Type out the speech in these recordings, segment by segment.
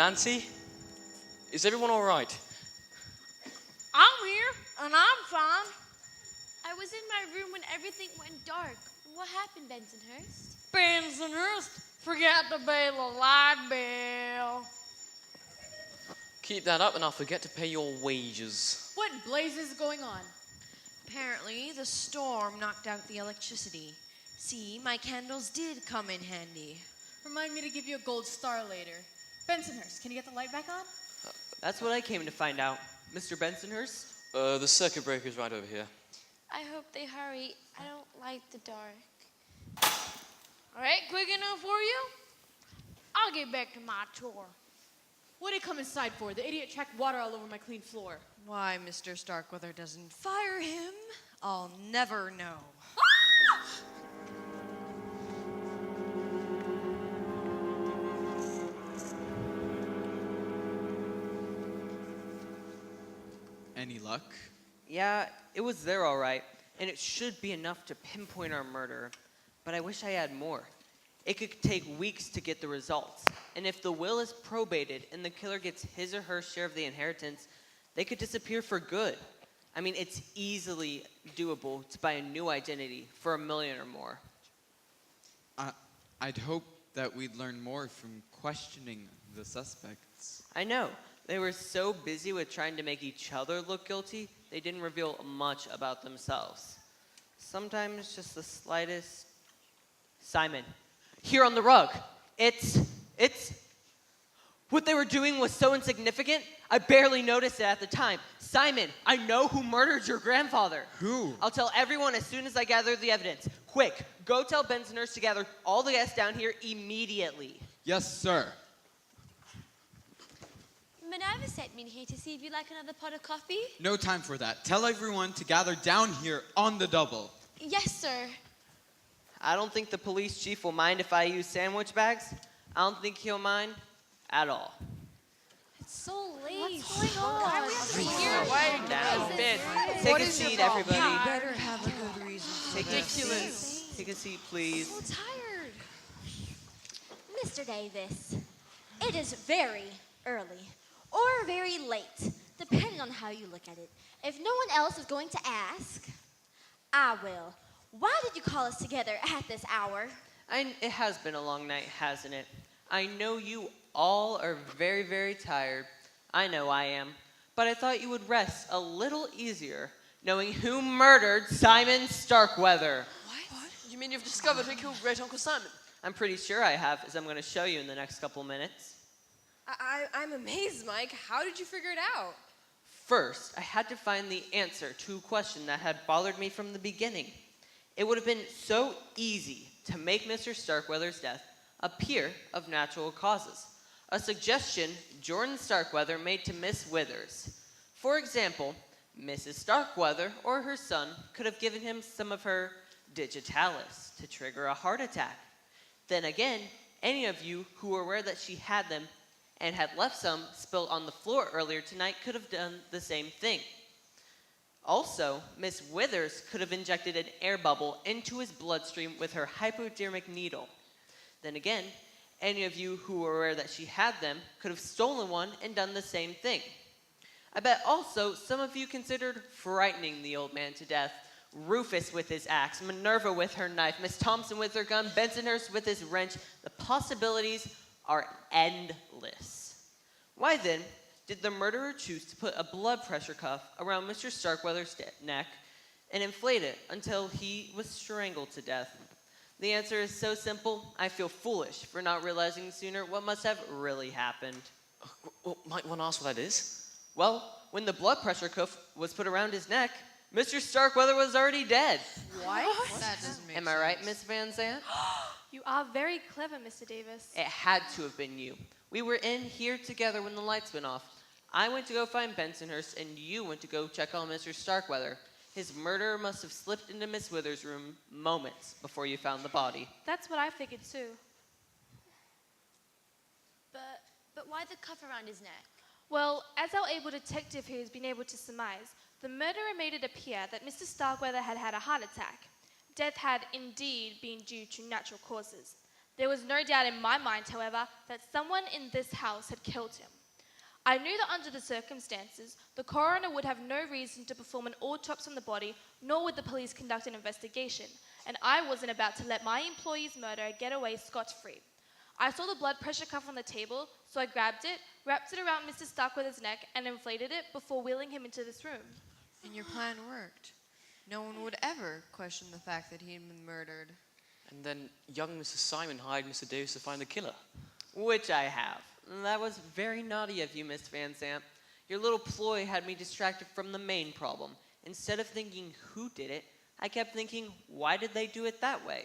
Nancy? Is everyone all right? I'm here, and I'm fine. I was in my room when everything went dark. What happened, Bensonhurst? Bensonhurst, forgot to pay the light bill. Keep that up and I'll forget to pay your wages. What blazes is going on? Apparently, the storm knocked out the electricity. See, my candles did come in handy. Remind me to give you a gold star later. Bensonhurst, can you get the light back on? That's what I came to find out. Mr. Bensonhurst? The circuit breaker's right over here. I hope they hurry. I don't like the dark. All right, quick enough for you? I'll get back to my tour. What did he come inside for? The idiot tracked water all over my clean floor. Why Mr. Starkweather doesn't fire him, I'll never know. Any luck? Yeah, it was there all right, and it should be enough to pinpoint our murderer. But I wish I had more. It could take weeks to get the results. And if the will is probated and the killer gets his or her share of the inheritance, they could disappear for good. I mean, it's easily doable to buy a new identity for $1 million or more. I'd hope that we'd learn more from questioning the suspects. I know. They were so busy with trying to make each other look guilty, they didn't reveal much about themselves. Sometimes just the slightest... Simon, here on the rug. It's... What they were doing was so insignificant, I barely noticed it at the time. Simon, I know who murdered your grandfather. Who? I'll tell everyone as soon as I gather the evidence. Quick, go tell Bensonhurst to gather all the guests down here immediately. Yes, sir. Minerva sent me here to see if you'd like another pot of coffee. No time for that. Tell everyone to gather down here on the double. Yes, sir. I don't think the police chief will mind if I use sandwich bags. I don't think he'll mind at all. It's so late. What's going on? Why are we have to be here? Quiet down a bit. Take a seat, everybody. You better have a good reason for Take a this. seat. Take a seat, please. I'm so tired. Mr. Davis, it is very early or very late, depending on how you look at it. If no one else is going to ask, I will. Why did you call us together at this hour? It has been a long night, hasn't it? I know you all are very, very tired. I know I am. But I thought you would rest a little easier knowing who murdered Simon Starkweather. What? You mean you've discovered who killed Great Uncle Simon? I'm pretty sure I have, as I'm going to show you in the next couple minutes. I'm amazed, Mike. How did you figure it out? First, I had to find the answer to a question that had bothered me from the beginning. It would have been so easy to make Mr. Starkweather's death appear of natural causes, a suggestion Jordan Starkweather made to Miss Withers. For example, Mrs. Starkweather or her son could have given him some of her digitalis to trigger a heart attack. Then again, any of you who were aware that she had them and had left some spilled on the floor earlier tonight could have done the same thing. Also, Miss Withers could have injected an air bubble into his bloodstream with her hypodermic needle. Then again, any of you who were aware that she had them could have stolen one and done the same thing. I bet also some of you considered frightening the old man to death. Rufus with his axe, Minerva with her knife, Miss Thompson with her gun, Bensonhurst with his wrench. The possibilities are endless. Why then did the murderer choose to put a blood pressure cuff around Mr. Starkweather's neck and inflate it until he was strangled to death? The answer is so simple, I feel foolish for not realizing sooner what must have really happened. Well, might one ask what that is? Well, when the blood pressure cuff was put around his neck, Mr. Starkweather was already dead. What? That doesn't make Am I right, Miss Van Zandt? You are very clever, Mr. Davis. It had to have been you. We were in here together when the lights went off. I went to go find Bensonhurst, and you went to go check on Mr. Starkweather. His murderer must have slipped into Miss Withers' room moments before you found the body. That's what I figured too. But why the cuff around his neck? Well, as our able detective here has been able to surmise, the murderer made it appear that Mr. Starkweather had had a heart attack. Death had indeed been due to natural causes. There was no doubt in my mind, however, that someone in this house had killed him. I knew that under the circumstances, the coroner would have no reason to perform an autopsy on the body, nor would the police conduct an investigation, and I wasn't about to let my employee's murderer get away scot-free. I saw the blood pressure cuff on the table, so I grabbed it, wrapped it around Mr. Starkweather's neck, and inflated it before wheeling him into this room. And your plan worked. No one would ever question the fact that he had been murdered. And then young Mrs. Simon hired Mr. Davis to find the killer. Which I have. That was very naughty of you, Miss Van Zandt. Your little ploy had me distracted from the main problem. Instead of thinking who did it, I kept thinking, why did they do it that way?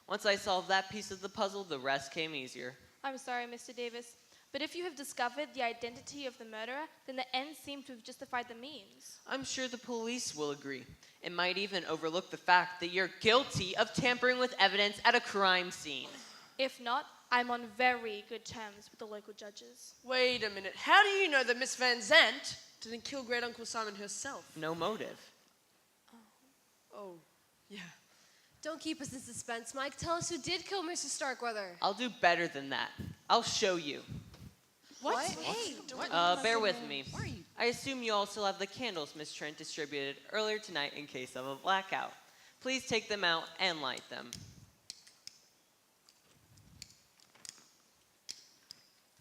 Once I solved that piece of the puzzle, the rest came easier. I'm sorry, Mr. Davis, but if you have discovered the identity of the murderer, then the ends seem to have justified the means. I'm sure the police will agree. It might even overlook the fact that you're guilty of tampering with evidence at a crime scene. If not, I'm on very good terms with the local judges. Wait a minute. How do you know that Miss Van Zandt didn't kill Great Uncle Simon herself? No motive. Oh, yeah. Don't keep us in suspense, Mike. Tell us who did kill Mr. Starkweather. I'll do better than that. I'll show you. What? Hey, Bear with me. I assume you all still have the candles Miss Trent distributed earlier tonight in case of a blackout. Please take them out and light them.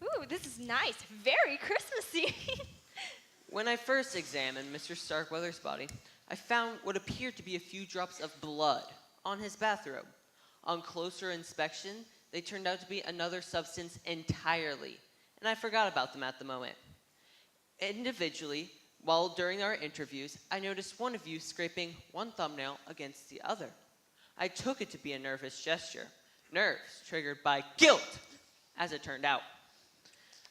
Ooh, this is nice. Very Christmassy. When I first examined Mr. Starkweather's body, I found what appeared to be a few drops of blood on his bathrobe. On closer inspection, they turned out to be another substance entirely, and I forgot about them at the moment. Individually, while during our interviews, I noticed one of you scraping one thumbnail against the other. I took it to be a nervous gesture, nerves triggered by guilt, as it turned out.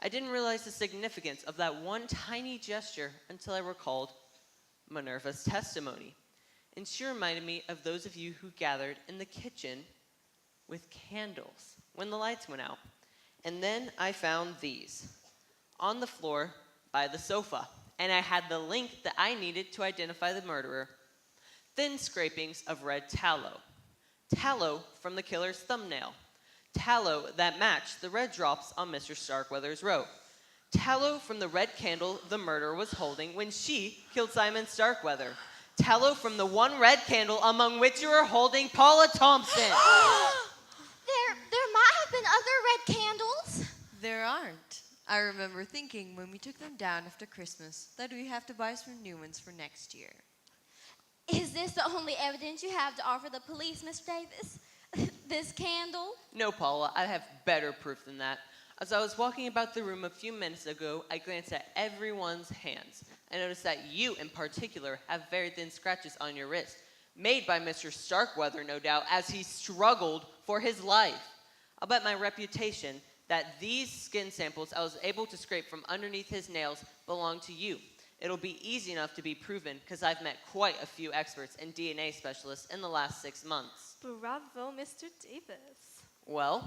I didn't realize the significance of that one tiny gesture until I recalled Minerva's testimony, and she reminded me of those of you who gathered in the kitchen with candles when the lights went out. And then I found these on the floor by the sofa, and I had the link that I needed to identify the murderer. Thin scrapings of red tallow. Tallow from the killer's thumbnail. Tallow that matched the red drops on Mr. Starkweather's robe. Tallow from the red candle the murderer was holding when she killed Simon Starkweather. Tallow from the one red candle among which you were holding Paula Thompson. There might have been other red candles. There aren't. I remember thinking when we took them down after Christmas that we have to buy some new ones for next year. Is this the only evidence you have to offer the police, Mr. Davis? This candle? No, Paula, I have better proof than that. As I was walking about the room a few minutes ago, I glanced at everyone's hands. I noticed that you, in particular, have very thin scratches on your wrist, made by Mr. Starkweather, no doubt, as he struggled for his life. I'll bet my reputation that these skin samples I was able to scrape from underneath his nails belong to you. It'll be easy enough to be proven because I've met quite a few experts and DNA specialists in the last 6 months. Bravo, Mr. Davis. Well,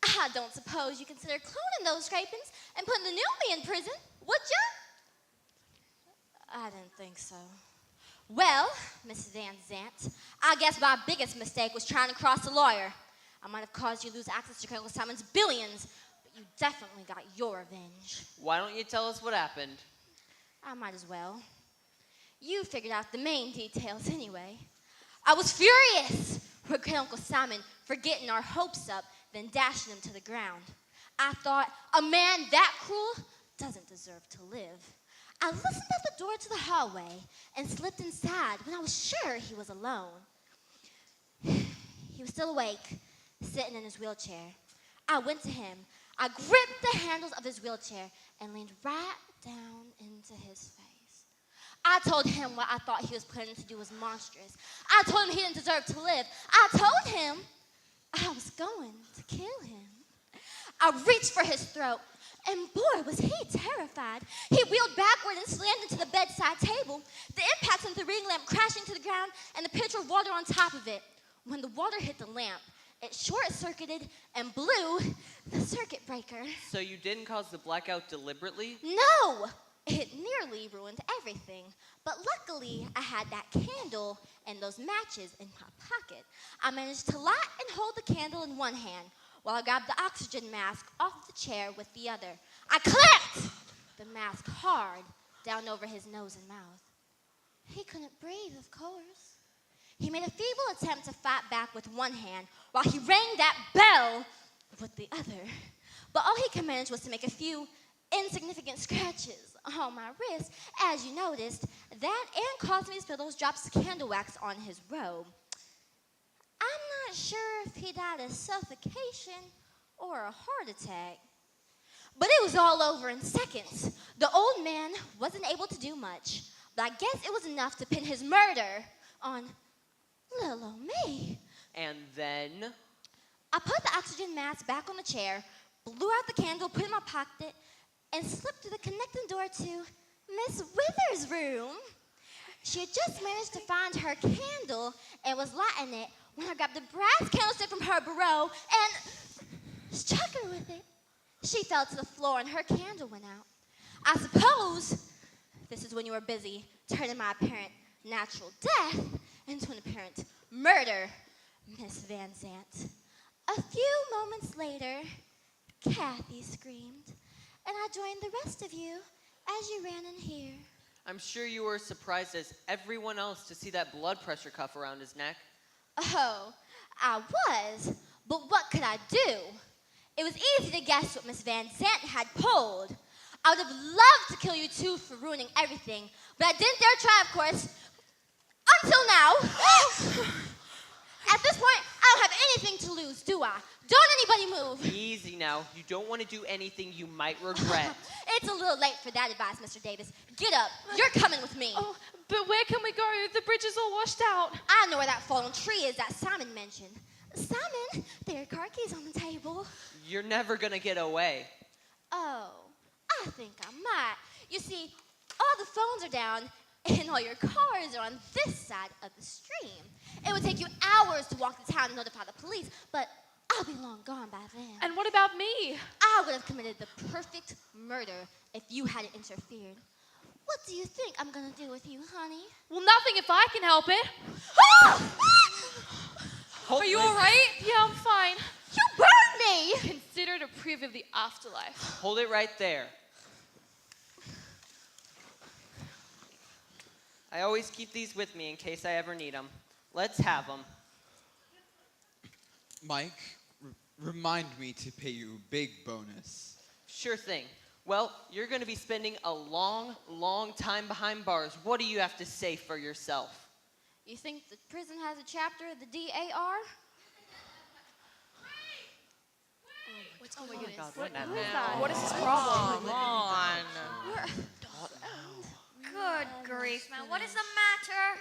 I don't suppose you consider cloning those scrapings and putting the new me in prison, would you? I didn't think so. Well, Mrs. Van Zandt, I guess my biggest mistake was trying to cross the lawyer. I might have caused you to lose access to Colonel Simon's billions, but you definitely got your revenge. why don't you tell us what happened? I might as well. You figured out the main details anyway. I was furious with Uncle Simon for getting our hopes up, then dashing him to the ground. I thought, a man that cruel doesn't deserve to live. I listened at the door to the hallway and slipped inside when I was sure he was alone. He was still awake, sitting in his wheelchair. I went to him. I gripped the handles of his wheelchair and leaned right down into his face. I told him what I thought he was planning to do was monstrous. I told him he didn't deserve to live. I told him I was going to kill him. I reached for his throat, and boy, was he terrified. He wheeled backward and slammed into the bedside table. The impact sent the ring lamp crashing to the ground and the pitcher of water on top of it. When the water hit the lamp, it short-circuited and blew the circuit breaker. So you didn't cause the blackout deliberately? No! It nearly ruined everything. But luckily, I had that candle and those matches in my pocket. I managed to light and hold the candle in one hand, while I grabbed the oxygen mask off the chair with the other. I clamped the mask hard down over his nose and mouth. He couldn't breathe, of course. He made a feeble attempt to fight back with one hand while he rang that bell with the other. But all he could manage was to make a few insignificant scratches on my wrist. As you noticed, that and caused me to spill those drops of candle wax on his robe. I'm not sure if he died of suffocation or a heart attack. But it was all over in seconds. The old man wasn't able to do much, but I guess it was enough to pin his murder on little old me. And then, I put the oxygen mask back on the chair, blew out the candle, put it in my pocket, and slipped through the connecting door to Miss Wither's room. She had just managed to find her candle and was lighting it when I grabbed the brass candlestick from her bureau and struck her with it. She fell to the floor and her candle went out. I suppose this is when you were busy turning my apparent natural death into an apparent murder, Miss Van Zant. A few moments later, Kathy screamed, and I joined the rest of you as you ran in here. I'm sure you were surprised as everyone else to see that blood pressure cuff around his neck. Oh, I was, but what could I do? It was easy to guess what Miss Van Zant had pulled. I would have loved to kill you two for ruining everything, but I didn't dare try, of course, until now. At this point, I don't have anything to lose, do I? Don't anybody move. Easy now. You don't want to do anything you might regret. It's a little late for that advice, Mr. Davis. Get up. You're coming with me. Oh, but where can we go? The bridge is all washed out. I know where that fallen tree is that Simon mentioned. Simon, there are car keys on the table. You're never going to get away. Oh, I think I might. You see, all the phones are down and all your cars are on this side of the stream. It would take you hours to walk to town and notify the police, but I'll be long gone by then. And what about me? I would have committed the perfect murder if you hadn't interfered. What do you think I'm gonna do with you, honey? Well, nothing if I can help it. Are you all right? Yeah, I'm fine. You burned me! Consider it a preview of the afterlife. Hold it right there. I always keep these with me in case I ever need them. Let's have them. Mike, remind me to pay you a big bonus. Sure thing. Well, you're going to be spending a long, long time behind bars. What do you have to say for yourself? You think the prison has a chapter of the DAR? What's going on? What is his problem? Come on. Good grief, man. What is the matter?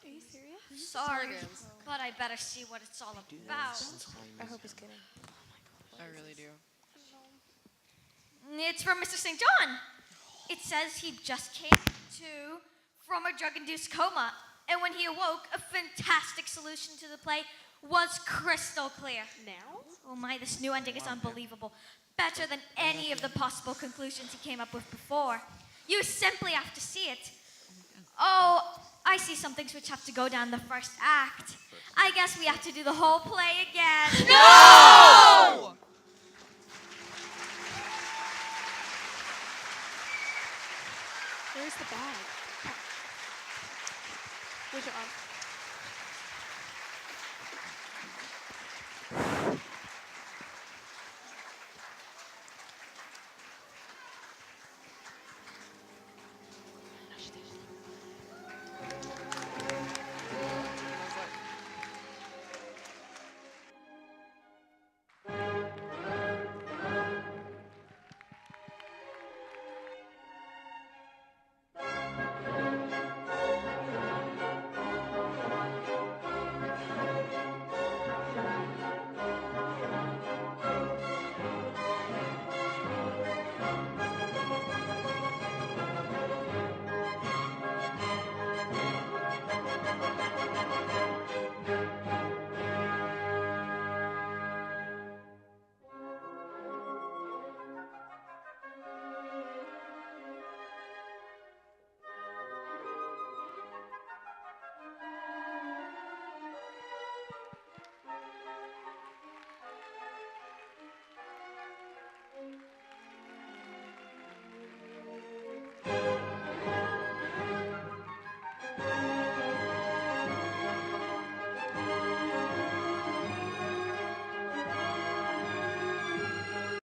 Are you serious? Sorry, but I better see what it's all about. I hope he's kidding. I really do. It's from Mr. St. John. It says he just came to from a drug-induced coma, and when he awoke, a fantastic solution to the play was crystal clear. Now? Oh my, this new ending is unbelievable. Better than any of the possible conclusions he came up with before. You simply have to see it. Oh, I see some things which have to go down the first act. I guess we have to do the whole play again. No! Where's the bag? Where's your arm?